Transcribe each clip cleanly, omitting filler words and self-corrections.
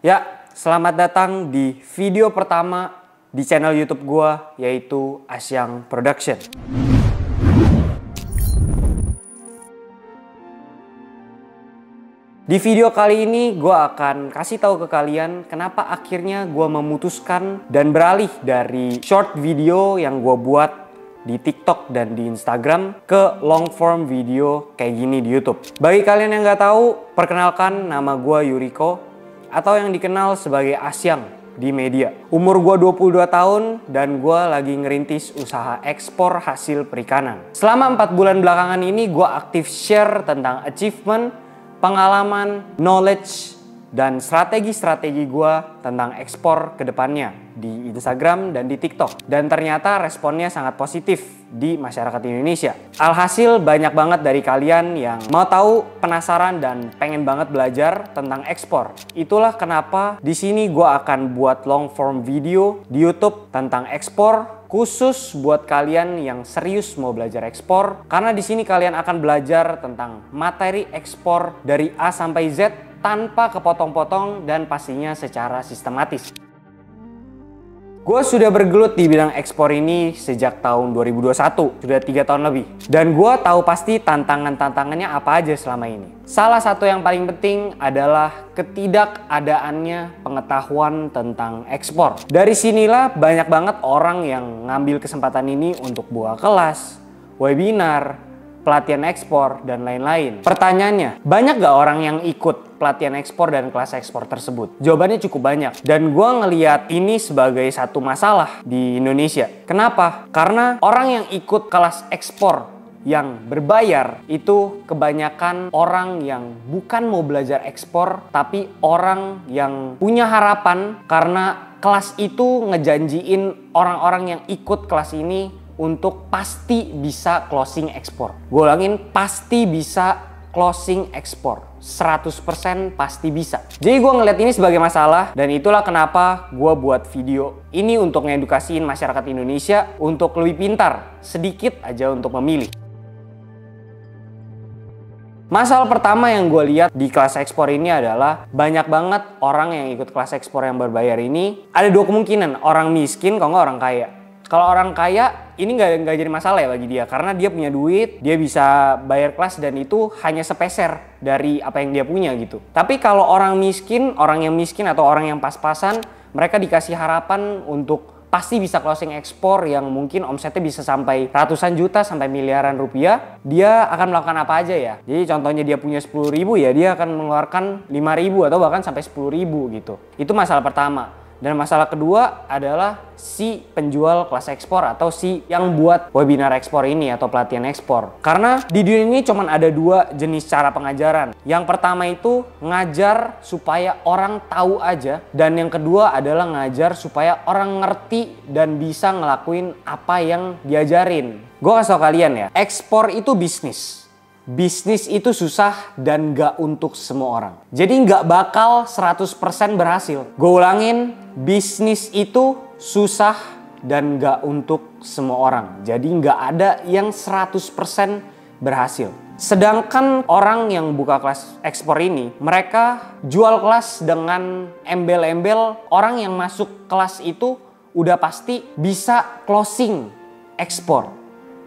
Ya, selamat datang di video pertama di channel YouTube gua, yaitu Asyang Production. Di video kali ini gua akan kasih tahu ke kalian kenapa akhirnya gua memutuskan dan beralih dari short video yang gua buat di TikTok dan di Instagram ke long form video kayak gini di YouTube. Bagi kalian yang nggak tahu, perkenalkan, nama gua Yuriko atau yang dikenal sebagai Asyang di media. Umur gue 22 tahun dan gue lagi ngerintis usaha ekspor hasil perikanan. Selama 4 bulan belakangan ini gue aktif share tentang achievement, pengalaman, knowledge, dan strategi-strategi gue tentang ekspor ke depannya di Instagram dan di TikTok. Dan ternyata responnya sangat positif di masyarakat Indonesia. Alhasil banyak banget dari kalian yang mau tahu, penasaran, dan pengen banget belajar tentang ekspor. Itulah kenapa di sini gue akan buat long form video di YouTube tentang ekspor, khusus buat kalian yang serius mau belajar ekspor. Karena di sini kalian akan belajar tentang materi ekspor dari A sampai Z tanpa kepotong-potong dan pastinya secara sistematis. Gue sudah bergelut di bidang ekspor ini sejak tahun 2021, sudah 3 tahun lebih. Dan gue tahu pasti tantangan-tantangannya apa aja selama ini. Salah satu yang paling penting adalah ketidakadaannya pengetahuan tentang ekspor. Dari sinilah banyak banget orang yang ngambil kesempatan ini untuk buka kelas, webinar, pelatihan ekspor, dan lain-lain. Pertanyaannya, banyak gak orang yang ikut pelatihan ekspor dan kelas ekspor tersebut? Jawabannya cukup banyak. Dan gue ngeliat ini sebagai satu masalah di Indonesia. Kenapa? Karena orang yang ikut kelas ekspor yang berbayar itu kebanyakan orang yang bukan mau belajar ekspor, tapi orang yang punya harapan karena kelas itu ngejanjiin orang-orang yang ikut kelas ini untuk pasti bisa closing ekspor. Gue ulangin, pasti bisa closing ekspor. 100% pasti bisa. Jadi gue ngeliat ini sebagai masalah, dan itulah kenapa gue buat video ini untuk ngedukasiin masyarakat Indonesia untuk lebih pintar, sedikit aja untuk memilih. Masalah pertama yang gue lihat di kelas ekspor ini adalah banyak banget orang yang ikut kelas ekspor yang berbayar ini. Ada dua kemungkinan, orang miskin kalau nggak orang kaya. Kalau orang kaya ini nggak jadi masalah ya bagi dia, karena dia punya duit, dia bisa bayar kelas dan itu hanya sepeser dari apa yang dia punya gitu. Tapi kalau orang yang miskin atau orang yang pas-pasan, mereka dikasih harapan untuk pasti bisa closing ekspor yang mungkin omsetnya bisa sampai ratusan juta sampai miliaran rupiah. Dia akan melakukan apa aja ya. Jadi contohnya dia punya 10.000 ya, dia akan mengeluarkan 5.000 atau bahkan sampai 10.000 gitu. Itu masalah pertama. Dan masalah kedua adalah si penjual kelas ekspor atau si yang buat webinar ekspor ini atau pelatihan ekspor. Karena di dunia ini cuma ada 2 jenis cara pengajaran. Yang pertama itu ngajar supaya orang tahu aja. Dan yang kedua adalah ngajar supaya orang ngerti dan bisa ngelakuin apa yang diajarin. Gue kasih tau kalian ya, ekspor itu bisnis. Bisnis itu susah dan gak untuk semua orang. Jadi gak bakal 100% berhasil. Gue ulangin, bisnis itu susah dan gak untuk semua orang. Jadi gak ada yang 100% berhasil. Sedangkan orang yang buka kelas ekspor ini, mereka jual kelas dengan embel-embel orang yang masuk kelas itu udah pasti bisa closing ekspor.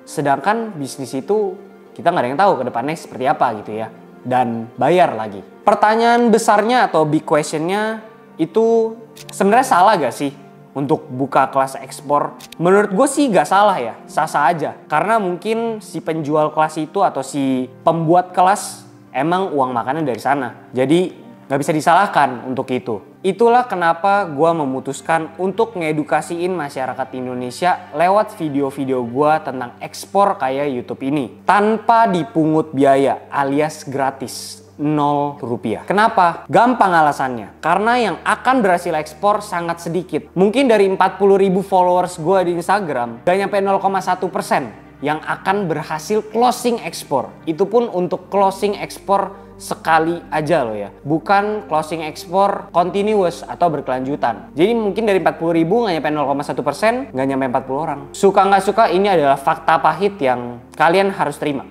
Sedangkan bisnis itu kita nggak ada yang tahu ke depannya seperti apa gitu ya. Dan bayar lagi. Pertanyaan besarnya atau big questionnya itu sebenarnya salah gak sih untuk buka kelas ekspor? Menurut gue sih gak salah ya, sah-sah aja. Karena mungkin si penjual kelas itu atau si pembuat kelas emang uang makannya dari sana. Jadi gak bisa disalahkan untuk itu. Itulah kenapa gue memutuskan untuk ngedukasiin masyarakat Indonesia lewat video-video gue tentang ekspor kayak YouTube ini. Tanpa dipungut biaya alias gratis. 0 rupiah. Kenapa? Gampang alasannya. Karena yang akan berhasil ekspor sangat sedikit. Mungkin dari 40.000 followers gue di Instagram, gak nyampe 0,1% yang akan berhasil closing ekspor. Itu pun untuk closing ekspor sekali aja loh ya. Bukan closing ekspor continuous atau berkelanjutan. Jadi mungkin dari 40.000 nggak nyampe 0,1%, nggak nyampe 40 orang. Suka nggak suka, ini adalah fakta pahit yang kalian harus terima.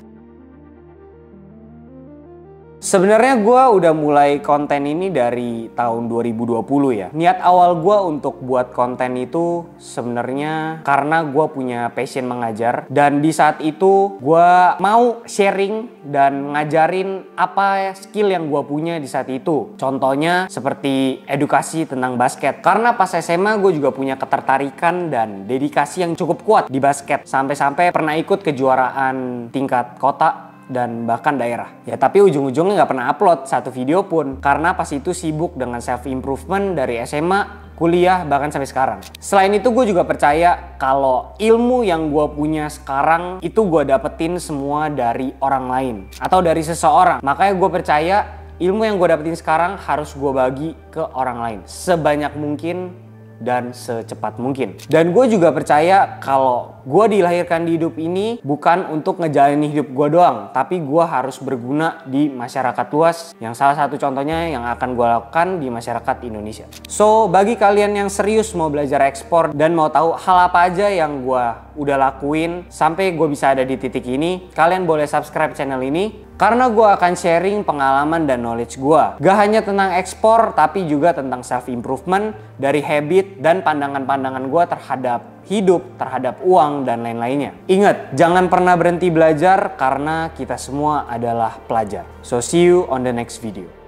Sebenarnya gue udah mulai konten ini dari tahun 2020 ya. Niat awal gue untuk buat konten itu sebenarnya karena gue punya passion mengajar. Dan di saat itu gue mau sharing dan ngajarin apa skill yang gue punya di saat itu. Contohnya seperti edukasi tentang basket. Karena pas SMA gue juga punya ketertarikan dan dedikasi yang cukup kuat di basket. Sampai-sampai pernah ikut kejuaraan tingkat kota dan bahkan daerah. Ya tapi ujung-ujungnya nggak pernah upload satu video pun karena pas itu sibuk dengan self improvement dari SMA, kuliah, bahkan sampai sekarang. Selain itu gue juga percaya kalau ilmu yang gue punya sekarang itu gue dapetin semua dari orang lain atau dari seseorang. Makanya gue percaya ilmu yang gue dapetin sekarang harus gue bagi ke orang lain sebanyak mungkin dan secepat mungkin. Dan gue juga percaya kalau gue dilahirkan di hidup ini bukan untuk ngejalanin hidup gue doang, tapi gue harus berguna di masyarakat luas, yang salah satu contohnya yang akan gue lakukan di masyarakat Indonesia. So, bagi kalian yang serius mau belajar ekspor dan mau tahu hal apa aja yang gue udah lakuin sampai gue bisa ada di titik ini, kalian boleh subscribe channel ini karena gue akan sharing pengalaman dan knowledge gue. Gak hanya tentang ekspor, tapi juga tentang self-improvement dari habit dan pandangan-pandangan gue terhadap hidup, terhadap uang, dan lain-lainnya. Ingat, jangan pernah berhenti belajar karena kita semua adalah pelajar. So, see you on the next video.